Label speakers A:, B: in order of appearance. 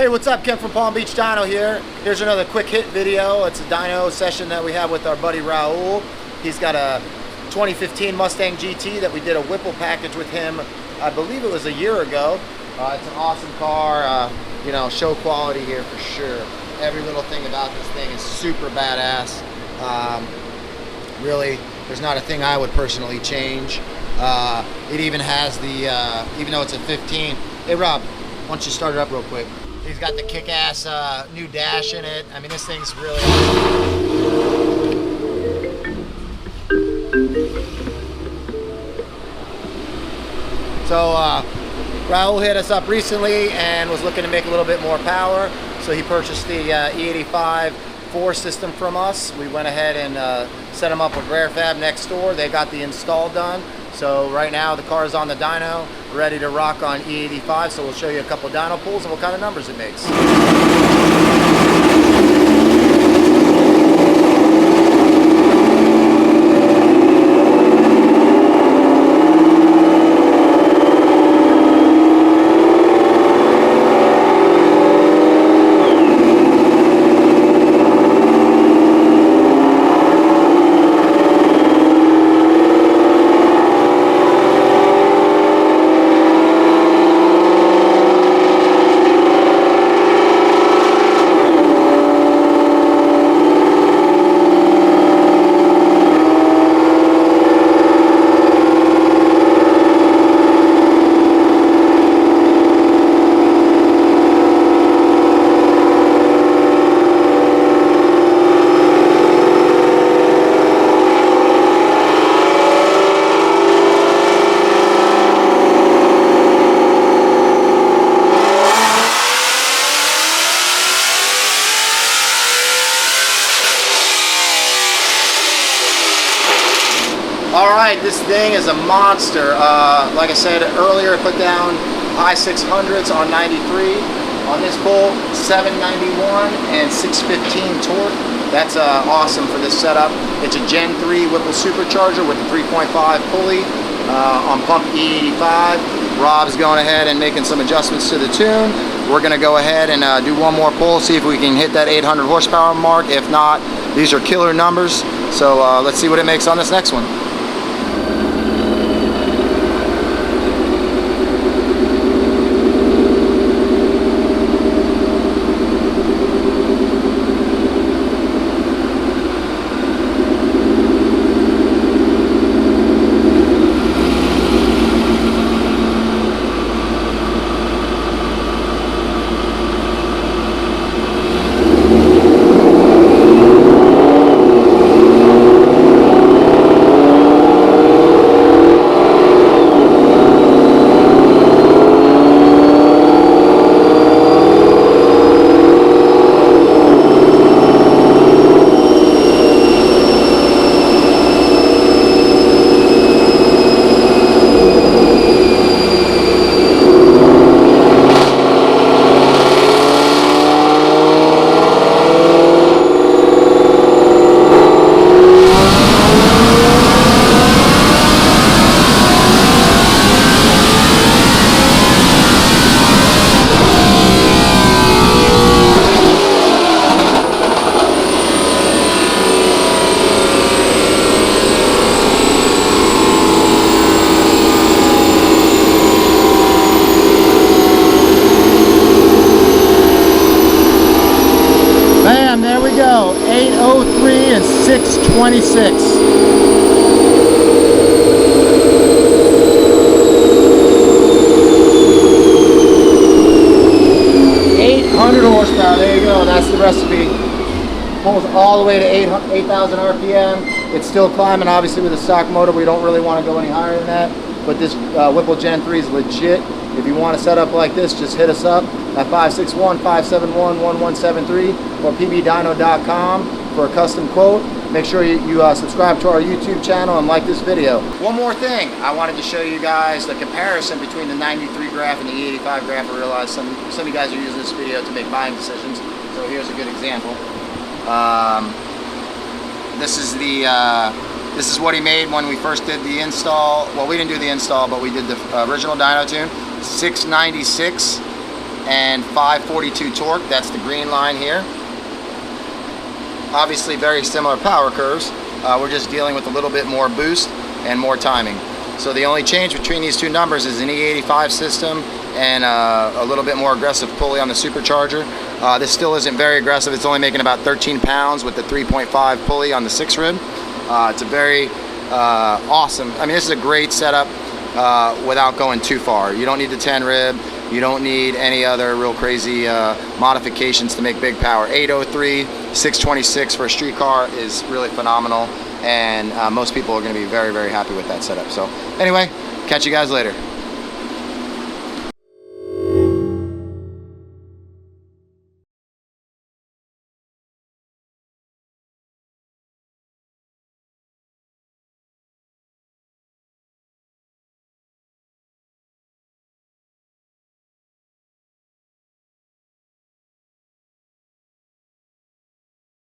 A: Hey, what's up? Ken from Palm Beach Dyno here. Here's another quick hit video. It's a dyno session that we have with our buddy Raul. He's got a 2015 Mustang GT that we did a Whipple package with him. I believe it was a year ago. It's an awesome car. You know, show quality here for sure. Every little thing about this thing is super badass. Really, there's not a thing I would personally change. It even has the, even though it's a 15. Hey Rob, why don't you start it up real quick? He's got the kick-ass new dash in it. I mean, this thing's really So Raul hit us up recently and was looking to make a little bit more power. So he purchased the E85 Fore system from us. We went ahead and set him up with Rarefab next door. They got the install done. So right now the car is on the dyno, ready to rock on E85. So we'll show you a couple dyno pulls and what kind of numbers it makes. Alright, this thing is a monster. Like I said earlier, I put down high 600s on 93. On this pull, 791 and 615 torque. That's awesome for this setup. It's a Gen 3 Whipple Supercharger with a 3.5 pulley on pump E85. Rob's going ahead and making some adjustments to the tune. We're going to go ahead and do one more pull, see if we can hit that 800 horsepower mark. If not, these are killer numbers. So let's see what it makes on this next one. Bam, there we go, 803 and 626. Horsepower, there you go, that's the recipe. Pulls all the way to 8,000 RPM. It's still climbing, obviously with a stock motor. We don't really want to go any higher than that, but this Whipple Gen 3 is legit. If you want to set up like this, just hit us up at 561-571-1173 or pbdyno.com for a custom quote. Make sure you subscribe to our YouTube channel and like this video. One more thing, I wanted to show you guys the comparison between the 93 graph and the E85 graph. I realize some of you guys are using this video to make buying decisions, so here's a good example. This is the This is what he made when we first did the install. Well, we didn't do the install, but we did the original dyno tune. 696 and 542 torque. That's the green line here. Obviously very similar power curves. We're just dealing with a little bit more boost and more timing. So the only change between these two numbers is an E85 system and a little bit more aggressive pulley on the supercharger. This still isn't very aggressive. It's only making about 13 pounds with the 3.5 pulley on the 6 rib. It's a very awesome, I mean, this is a great setup without going too far. You don't need the 10 rib. You don't need any other real crazy modifications to make big power. 803, 626 for a street car is really phenomenal, and most people are going to be very, very happy with that setup. So anyway, catch you guys later.